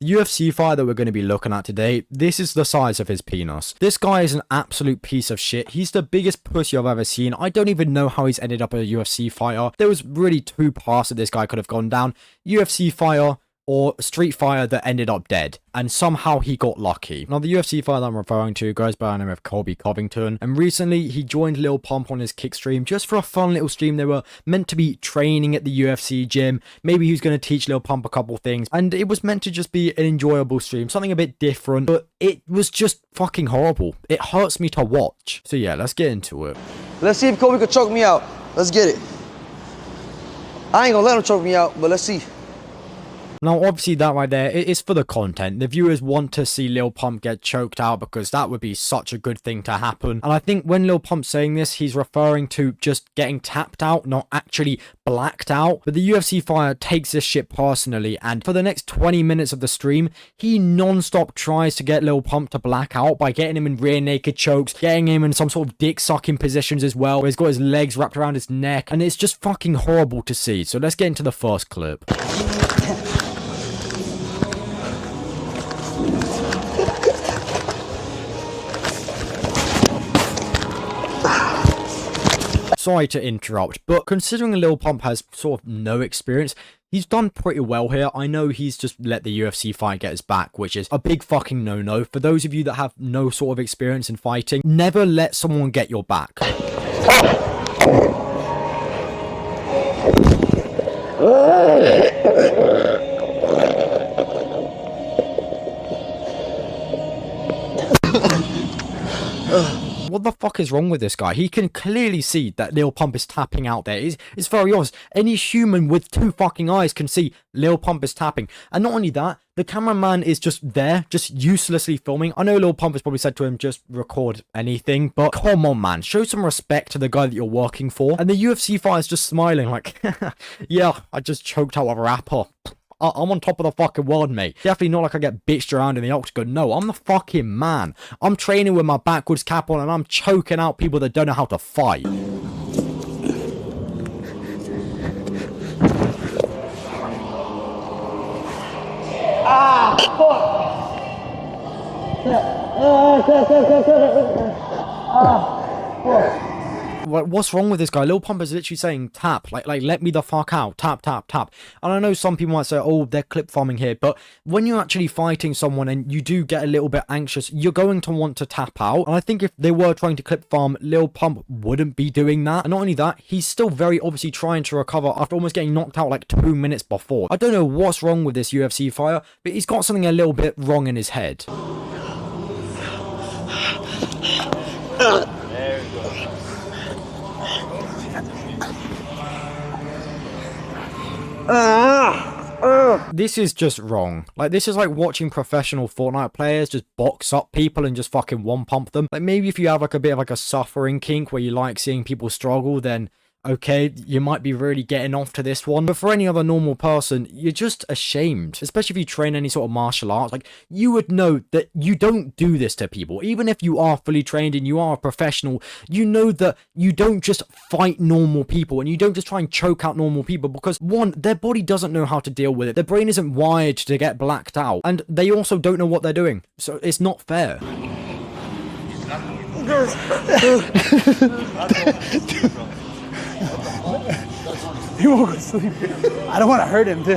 The UFC fight that we're going to be looking at today, this is the size of his penis. This guy is an absolute piece of shit. He's the biggest pussy I've ever seen. I don't even know how he's ended up a UFC fighter. There was really two paths that this guy could have gone down. UFC fighter or Street Fighter that ended up dead. And somehow he got lucky. Now, the UFC fighter that I'm referring to goes by the name of Colby Covington. And recently, he joined Lil Pump on his kick stream just for a fun little stream. They were meant to be training at the UFC gym. Maybe he was going to teach Lil Pump a couple things. And it was meant to just be an enjoyable stream. Something a bit different. But it was just fucking horrible. It hurts me to watch. So yeah, let's get into it. Let's see if Colby can choke me out. Let's get it. I ain't gonna let him choke me out, but let's see. Now, obviously, that right there is for the content. The viewers want to see Lil Pump get choked out because that would be such a good thing to happen. And I think when Lil Pump's saying this, he's referring to just getting tapped out, not actually blacked out. But the UFC fighter takes this shit personally, and for the next 20 minutes of the stream, he non-stop tries to get Lil Pump to black out by getting him in rear naked chokes, getting him in some sort of dick-sucking positions as well, where he's got his legs wrapped around his neck, and it's just fucking horrible to see. So let's get into the first clip. Sorry to interrupt, but considering Lil Pump has sort of no experience, he's done pretty well here. I know he's just let the UFC fight get his back, which is a big fucking no-no. For those of you that have no sort of experience in fighting, never let someone get your back. What the fuck is wrong with this guy? He can clearly see that Lil Pump is tapping out there. It's very obvious. Any human with two fucking eyes can see Lil Pump is tapping. And not only that, the cameraman is just there, just uselessly filming. I know Lil Pump has probably said to him, just record anything, but come on, man. Show some respect to the guy that you're working for. And the UFC fighter's just smiling like, yeah, I just choked out a rapper. I'm on top of the fucking world, mate. Definitely not like I get bitched around in the octagon. No, I'm the fucking man. I'm training with my backwards cap on and I'm choking out people that don't know how to fight. Ah, fuck. What's wrong with this guy? Lil Pump is literally saying tap, like let me the fuck out, tap, tap, tap. And I know some people might say, oh, they're clip farming here, but when you're actually fighting someone and you do get a little bit anxious, you're going to want to tap out. And I think if they were trying to clip farm, Lil Pump wouldn't be doing that. And not only that, he's still very obviously trying to recover after almost getting knocked out like 2 minutes before. I don't know what's wrong with this UFC fighter, but he's got something a little bit wrong in his head. There we go. This is just wrong. Like, this is like watching professional Fortnite players just box up people and just fucking one pump them. Like, maybe if you have like a bit of like a suffering kink where you like seeing people struggle, then okay, you might be really getting off to this one. But for any other normal person, you're just ashamed. Especially if you train any sort of martial arts. Like, you would know that you don't do this to people. Even if you are fully trained and you are a professional, you know that you don't just fight normal people and you don't just try and choke out normal people because, one, their body doesn't know how to deal with it. Their brain isn't wired to get blacked out. And they also don't know what they're doing. So it's not fair. He won't go sleep. I don't want to hurt him, too.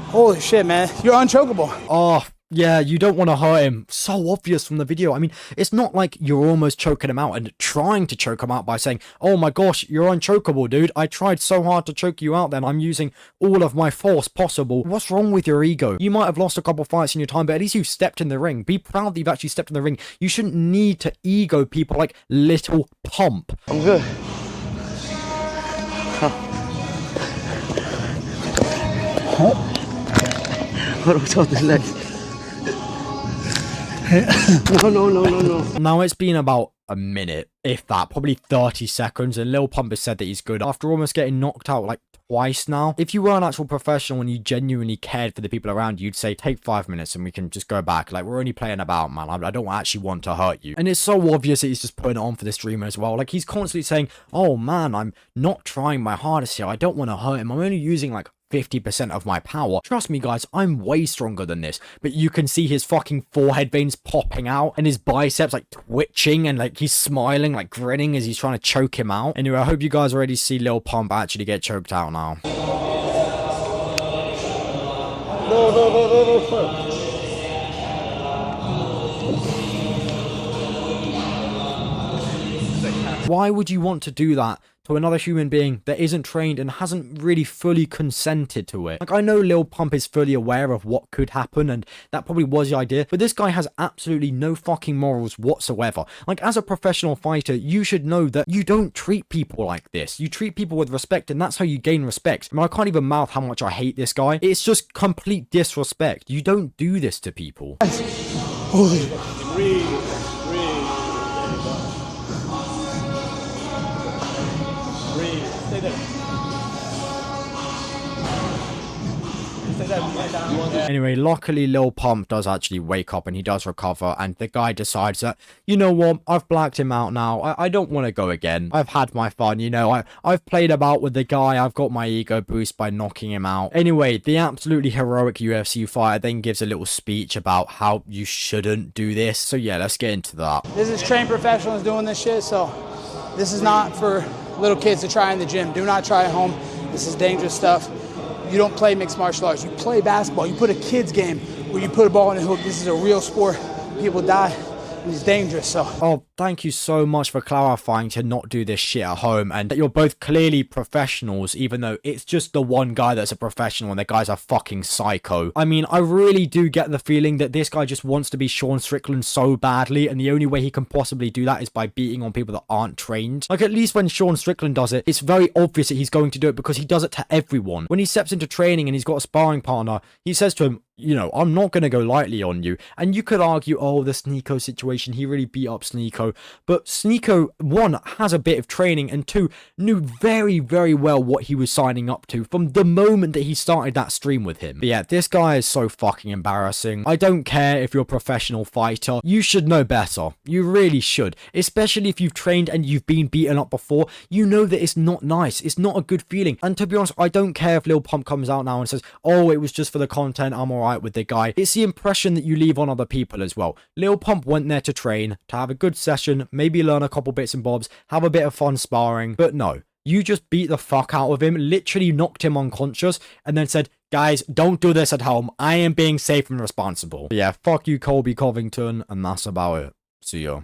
Holy shit, man. You're unchokeable. Oh, yeah, you don't want to hurt him. So obvious from the video. I mean, it's not like you're almost choking him out and trying to choke him out by saying, oh my gosh, you're unchokeable, dude. I tried so hard to choke you out then. I'm using all of my force possible. What's wrong with your ego? You might have lost a couple fights in your time, but at least you've stepped in the ring. Be proud that you've actually stepped in the ring. You shouldn't need to ego people like Little Pump. I'm good. What was on the legs? No. Now, it's been about a minute, if that, probably 30 seconds, and Lil Pump has said that he's good after almost getting knocked out like twice now. If you were an actual professional and you genuinely cared for the people around you, you'd say, take 5 minutes and we can just go back. Like, we're only playing about, man. I don't actually want to hurt you. And it's so obvious that he's just putting it on for the streamer as well. Like, he's constantly saying, oh man, I'm not trying my hardest here. I don't want to hurt him. I'm only using like 50% of my power. Trust me guys, I'm way stronger than this. But you can see his fucking forehead veins popping out and his biceps like twitching and like he's smiling, like grinning as he's trying to choke him out. Anyway, I hope you guys already see Lil Pump actually get choked out now. No. Why would you want to do that to another human being that isn't trained and hasn't really fully consented to it? Like, I know Lil Pump is fully aware of what could happen, and that probably was the idea, but this guy has absolutely no fucking morals whatsoever. Like, as a professional fighter, you should know that you don't treat people like this. You treat people with respect, and that's how you gain respect. I mean, I can't even mouth how much I hate this guy. It's just complete disrespect. You don't do this to people. Holy. Stay there. Anyway, luckily Lil Pump does actually wake up and he does recover, and the guy decides that, you know what, I've blacked him out now. I don't want to go again. I've had my fun, you know. I've played about with the guy. I've got my ego boost by knocking him out. Anyway, the absolutely heroic UFC fighter then gives a little speech about how you shouldn't do this. So yeah, let's get into that. This is trained professionals doing this shit, so this is not for little kids to try in the gym. Do not try at home. This is dangerous stuff. You don't play mixed martial arts. You play basketball. You put a kid's game where you put a ball in the hoop. This is a real sport. People die. It's dangerous, so. Oh, thank you so much for clarifying to not do this shit at home, and that you're both clearly professionals, even though it's just the one guy that's a professional and the guy's a fucking psycho. I mean, I really do get the feeling that this guy just wants to be Sean Strickland so badly, and the only way he can possibly do that is by beating on people that aren't trained. Like, at least when Sean Strickland does it, it's very obvious that he's going to do it because he does it to everyone. When he steps into training and he's got a sparring partner, he says to him, you know, I'm not going to go lightly on you. And you could argue, oh, the Sneeko situation, he really beat up Sneeko. But Sneeko, one, has a bit of training, and two, knew very, very well what he was signing up to from the moment that he started that stream with him. But yeah, this guy is so fucking embarrassing. I don't care if you're a professional fighter. You should know better. You really should. Especially if you've trained and you've been beaten up before. You know that it's not nice. It's not a good feeling. And to be honest, I don't care if Lil Pump comes out now and says, oh, it was just for the content, I'm alright with the guy. It's the impression that you leave on other people as well. Lil Pump went there to train, to have a good session, maybe learn a couple bits and bobs, have a bit of fun sparring, but no. You just beat the fuck out of him, literally knocked him unconscious, and then said, guys, don't do this at home. I am being safe and responsible. But yeah, fuck you, Colby Covington, and that's about it. See ya.